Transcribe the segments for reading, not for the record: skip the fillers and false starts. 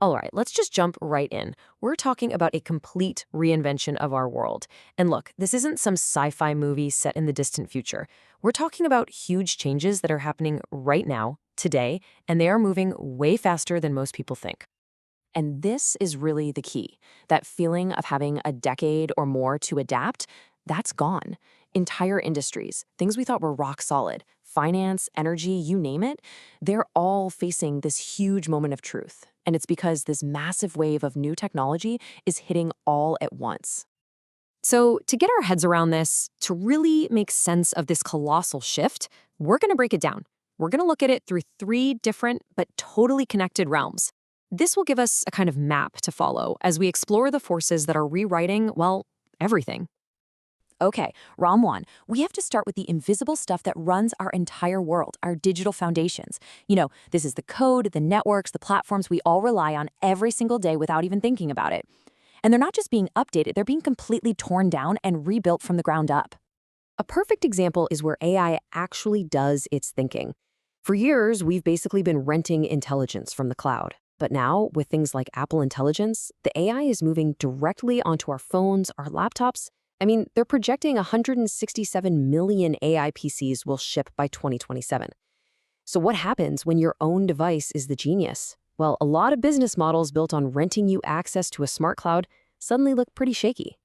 All right, let's just jump right in. We're talking about a complete reinvention of our world. And look, this isn't some sci fi movie set in the distant future. We're talking about huge changes that are happening right now, today, and they are moving way faster than most people think. And this is really the key. That feeling of having a decade or more to adapt, that's gone. Entire industries, things we thought were rock solid, finance, energy, you name it, they're all facing this huge moment of truth. And it's because this massive wave of new technology is hitting all at once. So, to get our heads around this, to really make sense of this colossal shift, we're going to break it down. We're going to look at it through three different but totally connected realms. This will give us a kind of map to follow as we explore the forces that are rewriting, well, everything. Okay, Realm 1. We have to start with the invisible stuff that runs our entire world, our digital foundations. This is the code, the networks, the platforms we all rely on every single day without even thinking about it. And they're not just being updated, they're being completely torn down and rebuilt from the ground up. A perfect example is where AI actually does its thinking. For years, we've basically been renting intelligence from the cloud. But now, with things like Apple Intelligence, the AI is moving directly onto our phones, our laptops. I mean, they're projecting 167 million AI PCs will ship by 2027. So what happens when your own device is the genius? Well, a lot of business models built on renting you access to a smart cloud suddenly look pretty shaky.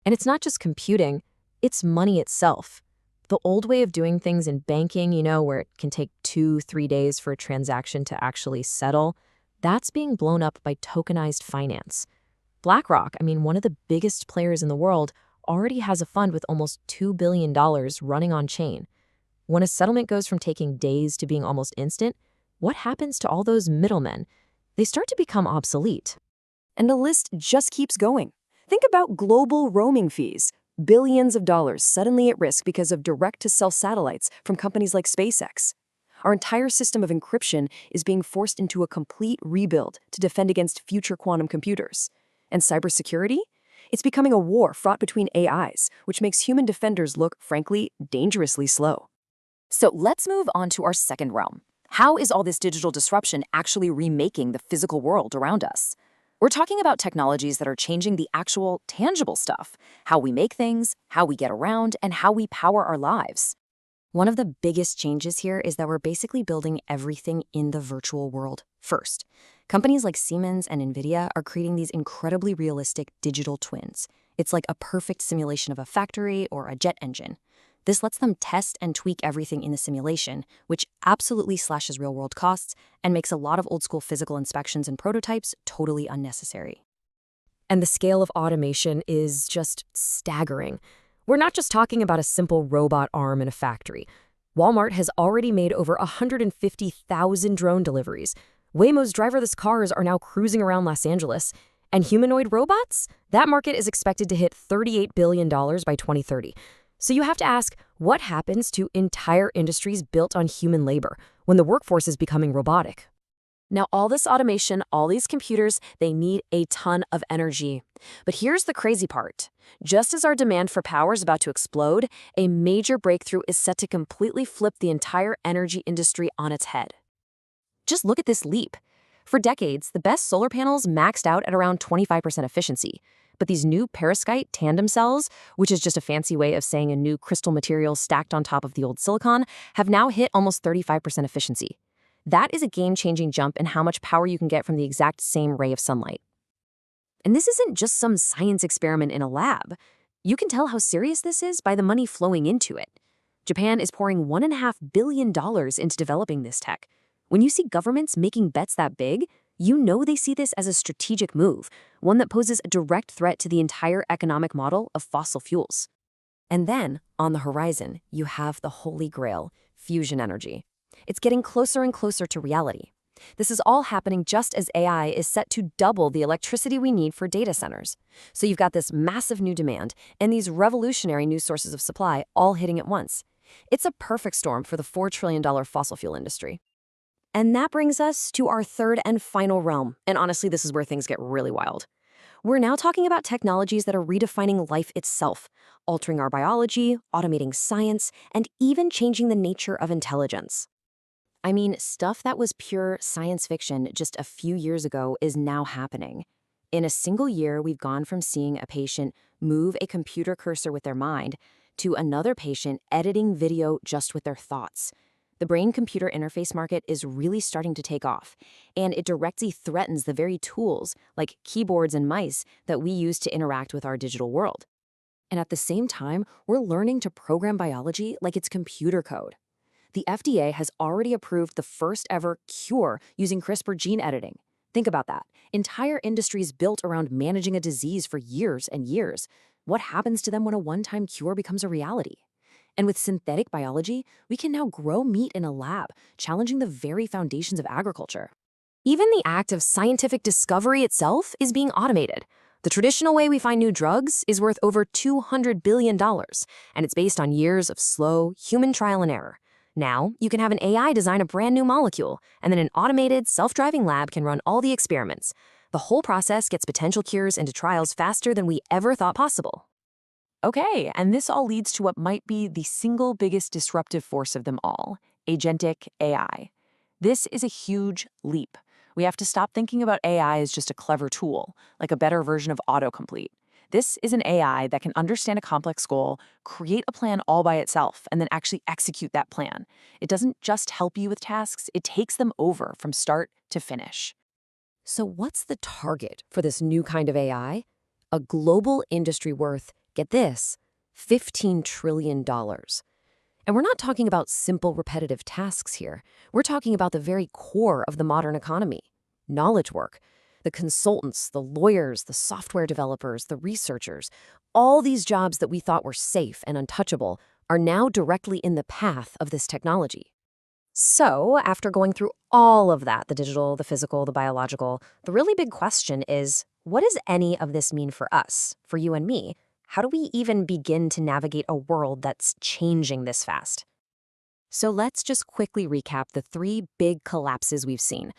And it's not just computing, it's money itself. The old way of doing things in banking, where it can take 2-3 days for a transaction to actually settle, that's being blown up by tokenized finance. BlackRock, one of the biggest players in the world, already has a fund with almost $2 billion running on chain. When a settlement goes from taking days to being almost instant, what happens to all those middlemen? They start to become obsolete. And the list just keeps going. Think about global roaming fees. Billions of dollars suddenly at risk because of direct-to-cell satellites from companies like SpaceX. Our entire system of encryption is being forced into a complete rebuild to defend against future quantum computers. And cybersecurity? It's becoming a war fraught between AIs, which makes human defenders look, frankly, dangerously slow. So let's move on to our second realm. How is all this digital disruption actually remaking the physical world around us? We're talking about technologies that are changing the actual tangible stuff, how we make things, how we get around, and how we power our lives. One of the biggest changes here is that we're basically building everything in the virtual world first. Companies like Siemens and NVIDIA are creating these incredibly realistic digital twins. It's like a perfect simulation of a factory or a jet engine. This lets them test and tweak everything in the simulation, which absolutely slashes real-world costs and makes a lot of old-school physical inspections and prototypes totally unnecessary. And the scale of automation is just staggering. We're not just talking about a simple robot arm in a factory. Walmart has already made over 150,000 drone deliveries. Waymo's driverless cars are now cruising around Los Angeles. And humanoid robots? That market is expected to hit $38 billion by 2030. So you have to ask, what happens to entire industries built on human labor when the workforce is becoming robotic? Now, all this automation, all these computers, they need a ton of energy. But here's the crazy part. Just as our demand for power is about to explode, a major breakthrough is set to completely flip the entire energy industry on its head. Just look at this leap. For decades, the best solar panels maxed out at around 25% efficiency. But these new perovskite tandem cells, which is just a fancy way of saying a new crystal material stacked on top of the old silicon, have now hit almost 35% efficiency. That is a game-changing jump in how much power you can get from the exact same ray of sunlight. And this isn't just some science experiment in a lab. You can tell how serious this is by the money flowing into it. Japan is pouring $1.5 billion into developing this tech. When you see governments making bets that big, you know they see this as a strategic move, one that poses a direct threat to the entire economic model of fossil fuels. And then, on the horizon, you have the holy grail, fusion energy. It's getting closer and closer to reality. This is all happening just as AI is set to double the electricity we need for data centers. So you've got this massive new demand and these revolutionary new sources of supply all hitting at once. It's a perfect storm for the $4 trillion fossil fuel industry. And that brings us to our third and final realm. And honestly, this is where things get really wild. We're now talking about technologies that are redefining life itself, altering our biology, automating science, and even changing the nature of intelligence. I mean, stuff that was pure science fiction just a few years ago is now happening. In a single year, we've gone from seeing a patient move a computer cursor with their mind to another patient editing video just with their thoughts. The brain-computer interface market is really starting to take off, and it directly threatens the very tools, like keyboards and mice, that we use to interact with our digital world. And at the same time, we're learning to program biology like it's computer code. The FDA has already approved the first ever cure using CRISPR gene editing. Think about that. Entire industries built around managing a disease for years and years. What happens to them when a one-time cure becomes a reality? And with synthetic biology, we can now grow meat in a lab, challenging the very foundations of agriculture. Even the act of scientific discovery itself is being automated. The traditional way we find new drugs is worth over $200 billion, and it's based on years of slow, human trial and error. Now, you can have an AI design a brand new molecule, and then an automated, self-driving lab can run all the experiments. The whole process gets potential cures into trials faster than we ever thought possible. Okay, and this all leads to what might be the single biggest disruptive force of them all, Agentic AI. This is a huge leap. We have to stop thinking about AI as just a clever tool, like a better version of autocomplete. This is an AI that can understand a complex goal, create a plan all by itself, and then actually execute that plan. It doesn't just help you with tasks, it takes them over from start to finish. So what's the target for this new kind of AI? A global industry worth, get this, $15 trillion. And we're not talking about simple repetitive tasks here. We're talking about the very core of the modern economy, knowledge work. The consultants, the lawyers, the software developers, the researchers, all these jobs that we thought were safe and untouchable are now directly in the path of this technology. So, after going through all of that, the digital, the physical, the biological, the really big question is, what does any of this mean for us, for you and me? How do we even begin to navigate a world that's changing this fast? So let's just quickly recap the three big collapses we've seen.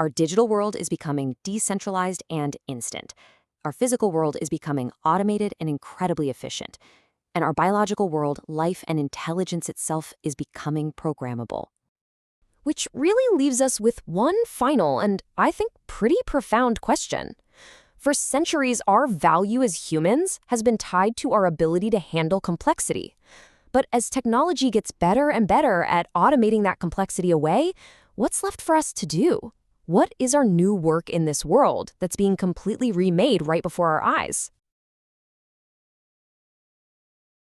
Our digital world is becoming decentralized and instant. Our physical world is becoming automated and incredibly efficient. And our biological world, life and intelligence itself, is becoming programmable. Which really leaves us with one final and, I think, pretty profound question. For centuries, our value as humans has been tied to our ability to handle complexity. But as technology gets better and better at automating that complexity away, what's left for us to do? What is our new work in this world that's being completely remade right before our eyes?